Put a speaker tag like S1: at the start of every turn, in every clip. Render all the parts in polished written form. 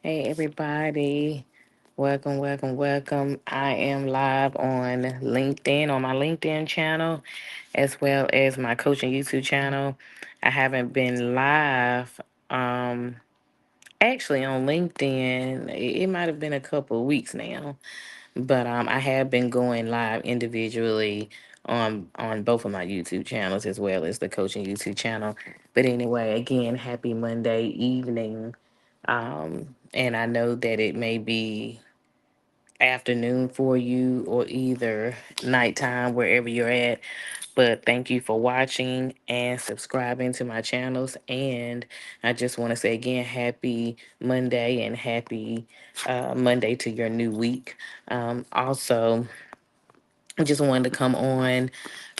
S1: Hey, everybody. Welcome, welcome, welcome. I am live on LinkedIn, on my LinkedIn channel, as well as my coaching YouTube channel. I haven't been live, um, actually on LinkedIn. It might have been a couple of weeks now, but I have been going live individually on both of my YouTube channels as well as the coaching YouTube channel. But anyway, again, happy Monday evening. And I know that it may be afternoon for you or either nighttime wherever you're at. But thank you for watching and subscribing to my channels. And I just want to say again, happy Monday and happy Monday to your new week. Also, I just wanted to come on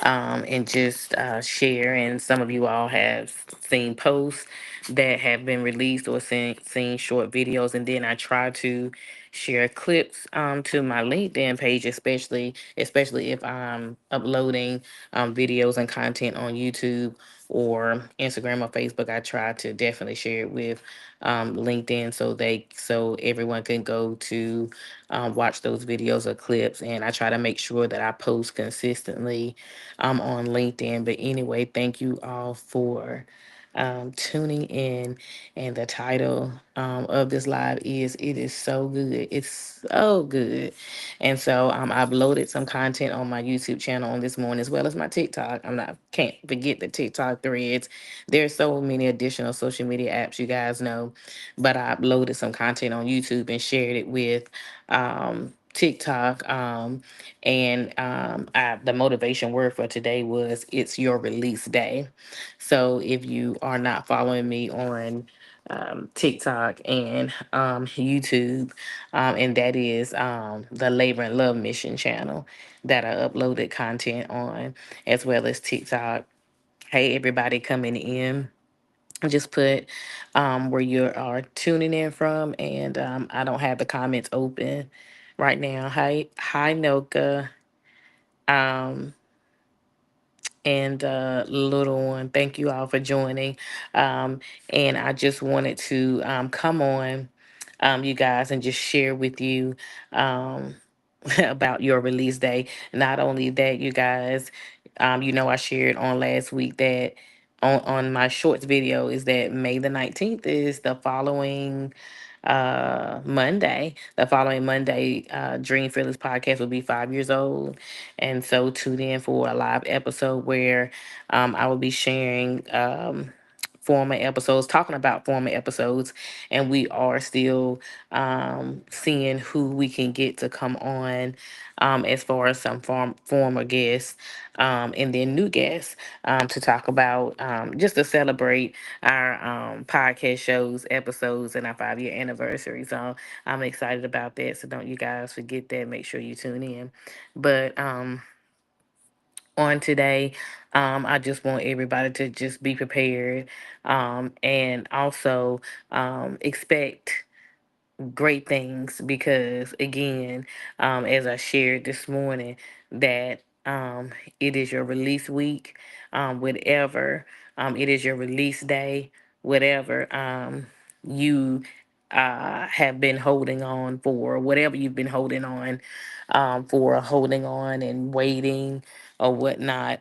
S1: and just share. And some of you all have seen posts that have been released or seen short videos. And then I try to share clips to my LinkedIn page, especially if I'm uploading videos and content on YouTube or Instagram or Facebook. I try to definitely share it with LinkedIn so everyone can go to watch those videos or clips. And I try to make sure that I post consistently on LinkedIn. But anyway, thank you all for tuning in. And the title of this live is It Is So Good. It's so good. And so I've loaded some content on my YouTube channel on this morning as well as my TikTok. Can't forget the TikTok threads. There's so many additional social media apps, you guys know. But I uploaded some content on YouTube and shared it with TikTok. The motivation word for today was it's your release day. So if you are not following me on TikTok and YouTube, and that is the Labor and Love Mission channel that I uploaded content on, as well as TikTok. Hey, everybody coming in. Just put where you are tuning in from, and I don't have the comments open right now. Hi, Noka. Um, and little one. Thank you all for joining. Um, and I just wanted to come on, you guys, and just share with you um, about your release day. Not only that, you guys, I shared on last week that on my shorts video is that May the 19th is the following Monday. The following Monday, Dream Fearless podcast will be 5 years old. And so tune in for a live episode where I will be sharing former episodes, talking about former episodes, and we are still seeing who we can get to come on as far as some former guests and then new guests to talk about just to celebrate our podcast shows, episodes, and our 5 year anniversary. So I'm excited about that. So don't you guys forget that. Make sure you tune in. But on today, I just want everybody to just be prepared and also expect great things because again as I shared this morning that it is your release week, whatever it is your release day, whatever you have been holding on for, whatever you've been holding on for, holding on and waiting or whatnot.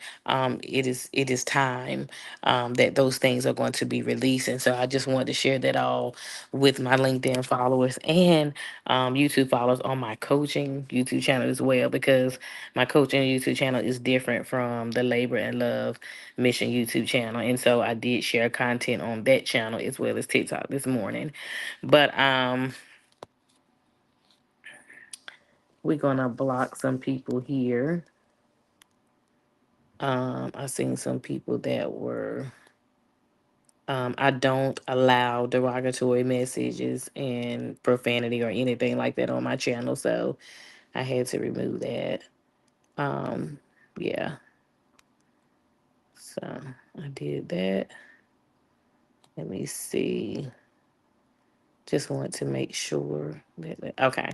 S1: It is time that those things are going to be released. And so I just wanted to share that all with my LinkedIn followers and YouTube followers on my coaching YouTube channel as well, because my coaching YouTube channel is different from the Labor and Love Mission YouTube channel. And so I did share content on that channel as well as TikTok this morning. But we're gonna block some people here. I seen some people that were I don't allow derogatory messages and profanity or anything like that on my channel, so I had to remove that. Um, yeah, so I did that. Let me see. Just want to make sure okay.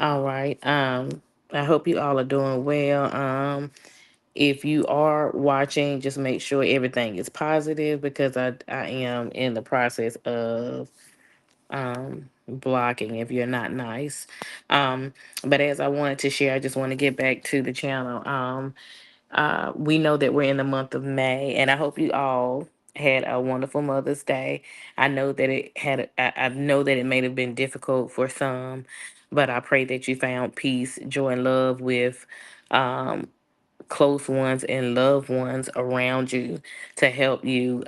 S1: All right. I hope you all are doing well. If you are watching, just make sure everything is positive because I am in the process of blocking if you're not nice. But as I wanted to share, I just want to get back to the channel. We know that we're in the month of May, and I hope you all had a wonderful Mother's Day. I know that I know that it may have been difficult for some, but I pray that you found peace, joy, and love with um, close ones and loved ones around you to help you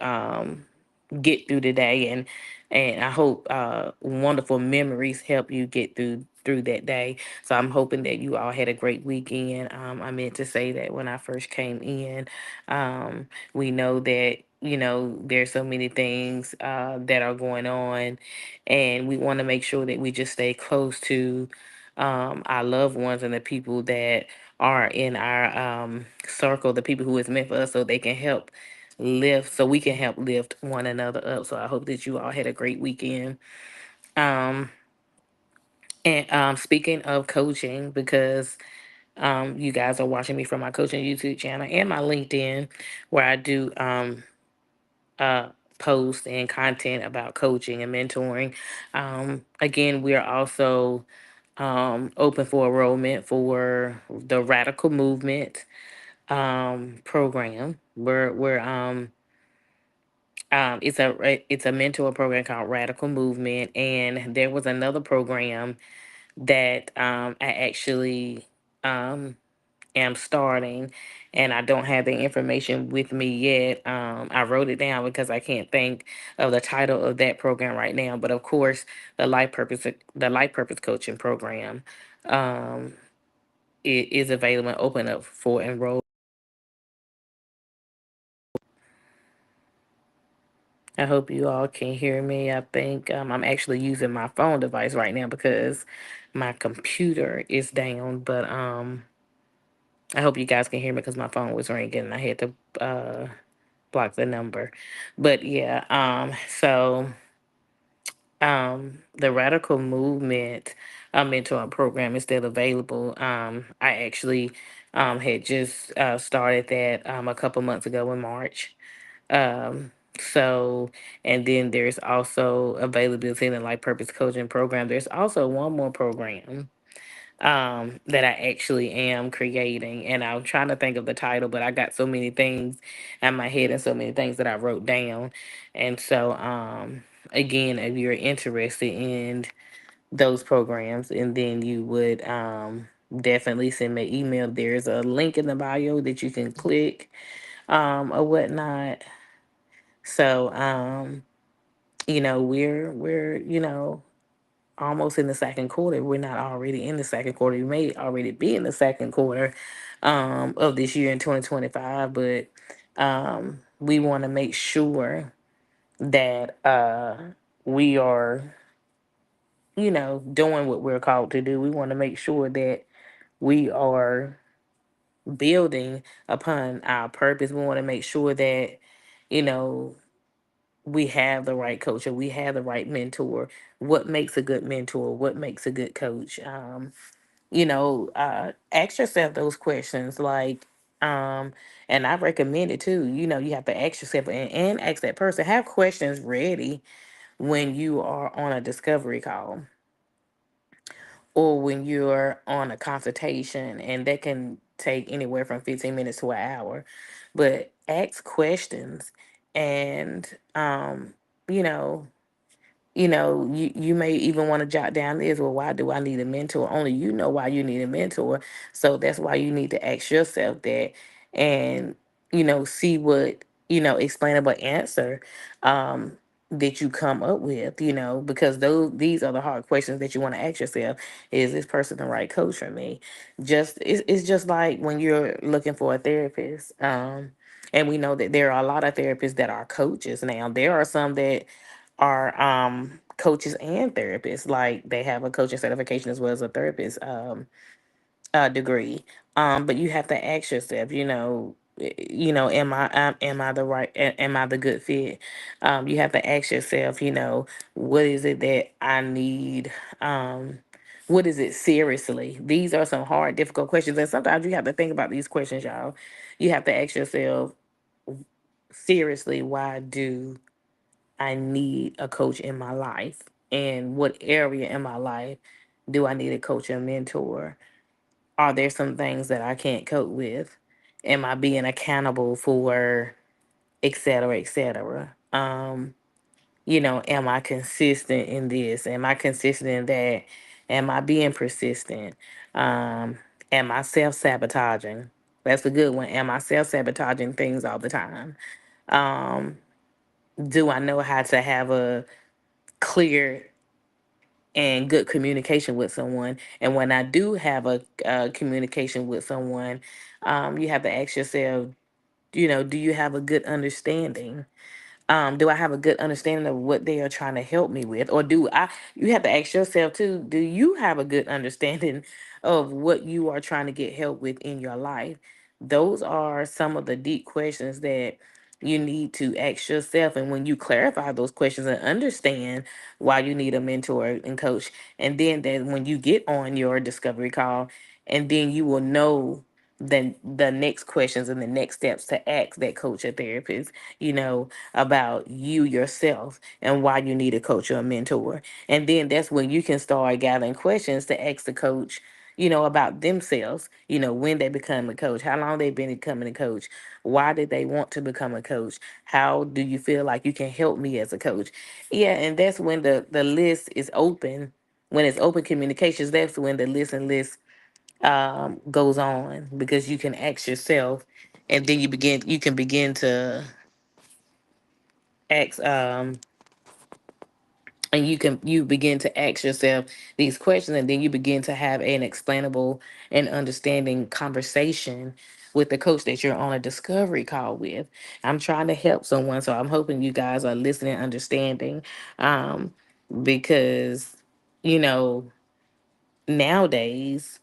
S1: get through the day, and I hope wonderful memories help you get through that day. So I'm hoping that you all had a great weekend. I meant to say that when I first came in. We know that there's so many things that are going on, and we want to make sure that we just stay close to our loved ones and the people that are in our circle, the people who is meant for us, so they can help lift, so we can help lift one another up. So I hope that you all had a great weekend. Um, and speaking of coaching, because you guys are watching me from my coaching YouTube channel and my LinkedIn, where I do uh, post and content about coaching and mentoring. Again, we are also open for enrollment for the Radical Movement program. It's a mentor program called Radical Movement, and there was another program that I actually um, am starting, and I don't have the information with me yet. I wrote it down because I can't think of the title of that program right now. But of course, the Life Purpose Coaching Program, um, it is available and open up for enrollment. I hope you all can hear me. I think I'm actually using my phone device right now because my computer is down. But I hope you guys can hear me because my phone was ringing and I had to block the number. But yeah, the Radical Movement mentoring program is still available. I actually had just started that a couple months ago in March. Um, so, and then there's also availability in the Life Purpose Coaching Program. There's also one more program that I actually am creating, and I'm trying to think of the title, but I got so many things in my head and so many things that I wrote down. And so, again, if you're interested in those programs, and then you would definitely send me an email. There's a link in the bio that you can click or whatnot. So, we're almost in the second quarter. We're not already in the second quarter. We may already be in the second quarter of this year in 2025, but we want to make sure that we are, doing what we're called to do. We want to make sure that we are building upon our purpose. We want to make sure that, you know, we have the right coach or we have the right mentor. What makes a good mentor? What makes a good coach? Ask yourself those questions, like, and I recommend it too. You have to ask yourself and ask that person. Have questions ready when you are on a discovery call or when you're on a consultation, and that can take anywhere from 15 minutes to an hour. But ask questions, and you know, you may even want to jot down this. Well, why do I need a mentor? Only you know why you need a mentor. So that's why you need to ask yourself that, and see what explainable answer um that you come up with. Because these are the hard questions that you want to ask yourself. Is this person the right coach for me? It's just like when you're looking for a therapist. And we know that there are a lot of therapists that are coaches now. There are some that are coaches and therapists. Like they have a coaching certification as well as a therapist degree. But you have to ask yourself, am I the right am I the good fit? You have to ask yourself, what is it that I need? What is it seriously? These are some hard, difficult questions, and sometimes you have to think about these questions, y'all. You have to ask yourself seriously, why do I need a coach in my life? in what area in my life do I need a coach and mentor? Are there some things that I can't cope with? Am I being accountable for et cetera, et cetera? Am I consistent in this? Am I consistent in that? Am I being persistent? Um, am I self sabotaging? That's a good one. Am I self sabotaging things all the time? Um, do I know how to have a clear and good communication with someone? And when I do have a communication with someone, you have to ask yourself, do you have a good understanding? Do I have a good understanding of what they are trying to help me with? Or do I, you have to ask yourself too, do you have a good understanding of what you are trying to get help with in your life? Those are some of the deep questions that you need to ask yourself. And when you clarify those questions and understand why you need a mentor and coach, and then that when you get on your discovery call, and then you will know the next questions and the next steps to ask that coach or therapist, about you yourself and why you need a coach or a mentor. And then that's when you can start gathering questions to ask the coach, about themselves, when they become a coach, how long they've been becoming a coach, why did they want to become a coach, how do you feel like you can help me as a coach? Yeah, and that's when the list is open. When it's open communications, that's when the list goes on, because you can ask yourself, and then you can begin to ask and you begin to ask yourself these questions, and then you begin to have an explainable and understanding conversation with the coach that you're on a discovery call with. I'm trying to help someone, so I'm hoping you guys are listening, understanding, um because you know nowadays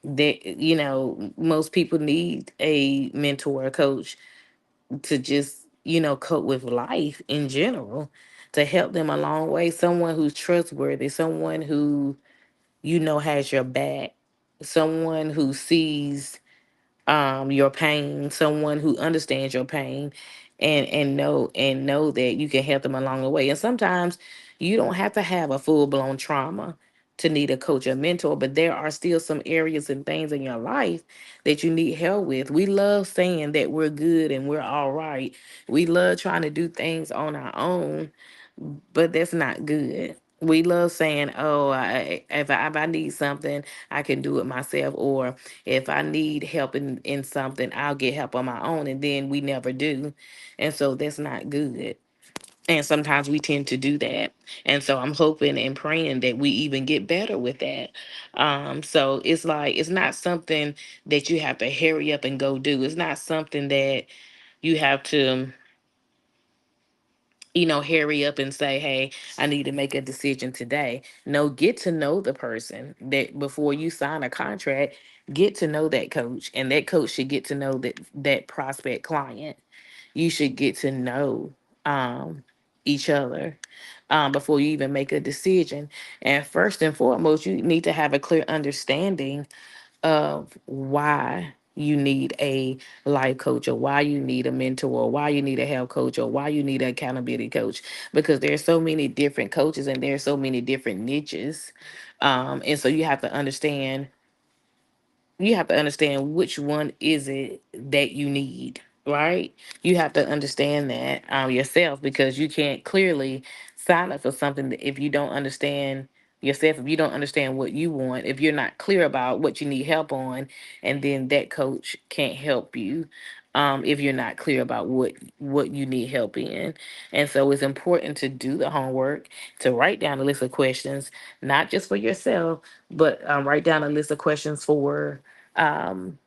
S1: that most people need a mentor or coach to just cope with life in general, to help them a long way, someone who's trustworthy, someone who has your back, someone who sees your pain, someone who understands your pain, and know that you can help them along the way. And sometimes you don't have to have a full-blown trauma to need a coach or mentor, but there are still some areas and things in your life that you need help with. We love saying that we're good and we're all right. We love trying to do things on our own, but that's not good. We love saying, "Oh, if I need something, I can do it myself," or if I need help in something, I'll get help on my own, and then we never do, and so that's not good. And sometimes we tend to do that, and so I'm hoping and praying that we even get better with that. So it's like it's not something that you have to hurry up and go do. It's not something that you have to hurry up and say, "Hey, I need to make a decision today." No, get to know the person that before you sign a contract, get to know that coach, and that coach should get to know that prospect client. You should get to know um, each other before you even make a decision. And first and foremost, you need to have a clear understanding of why you need a life coach, or why you need a mentor, or why you need a health coach, or why you need an accountability coach, because there's so many different coaches and there's so many different niches, and so you have to understand which one is it that you need, right? You have to understand that yourself, because you can't clearly sign up for something if you don't understand yourself, if you don't understand what you want, if you're not clear about what you need help on, and then that coach can't help you if you're not clear about what you need help in. And so it's important to do the homework, to write down a list of questions, not just for yourself, but write down a list of questions for um,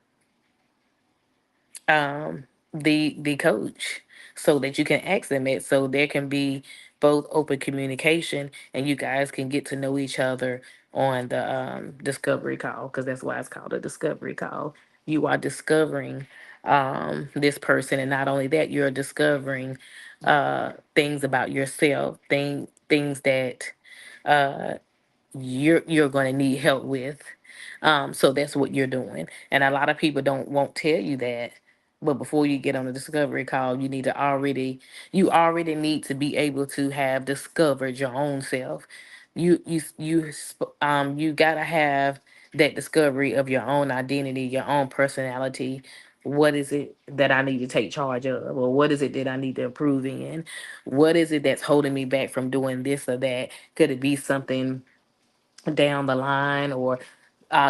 S1: um, the coach, so that you can ask them it, so there can be both open communication, and you guys can get to know each other on the discovery call, because that's why it's called a discovery call. You are discovering this person, and not only that, you're discovering things about yourself, things that you're going to need help with. So that's what you're doing, and a lot of people don't won't tell you that. But before you get on the discovery call, you already need to be able to have discovered your own self. You gotta have that discovery of your own identity, your own personality. What is it that I need to take charge of, or what is it that I need to improve in? What is it that's holding me back from doing this or that? Could it be something down the line, or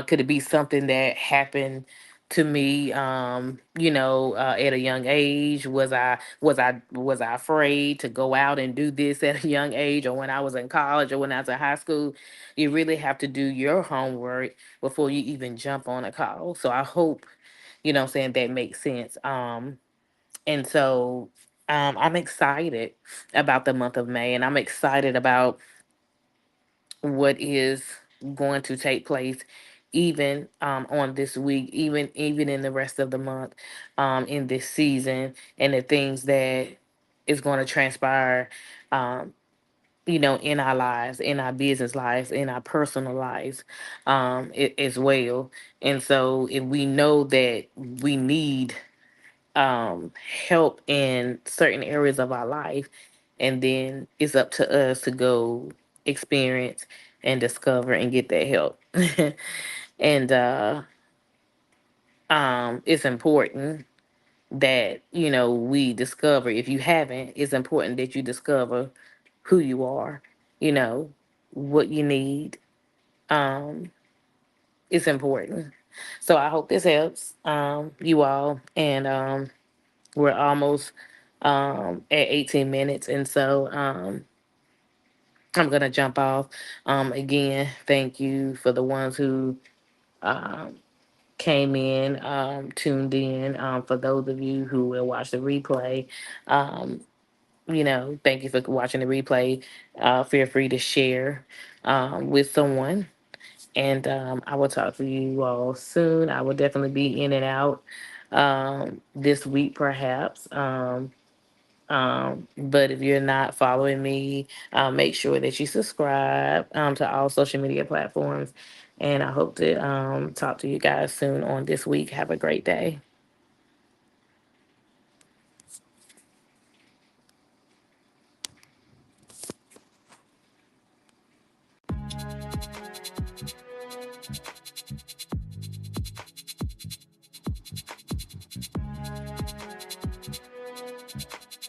S1: could it be something that happened to me, at a young age? Was I afraid to go out and do this at a young age, or when I was in college, or when I was in high school? You really have to do your homework before you even jump on a call. So I hope, I'm saying, that makes sense. And so I'm excited about the month of May, and I'm excited about what is going to take place, even on this week, even in the rest of the month, in this season, and the things that is going to transpire, um, in our lives, in our business lives, in our personal lives, as well. And so if we know that we need um, help in certain areas of our life, and then it's up to us to go experience and discover and get that help. And it's important that we discover. If you haven't, it's important that you discover who you are. You know what you need. Um, it's important. So I hope this helps you all, and we're almost at 18 minutes. And so I'm going to jump off. Again, thank you for the ones who um, came in, tuned in. For those of you who will watch the replay, um, thank you for watching the replay. Feel free to share with someone. And I will talk to you all soon. I will definitely be in and out this week, perhaps. But if you're not following me, make sure that you subscribe to all social media platforms. And I hope to talk to you guys soon on this week. Have a great day.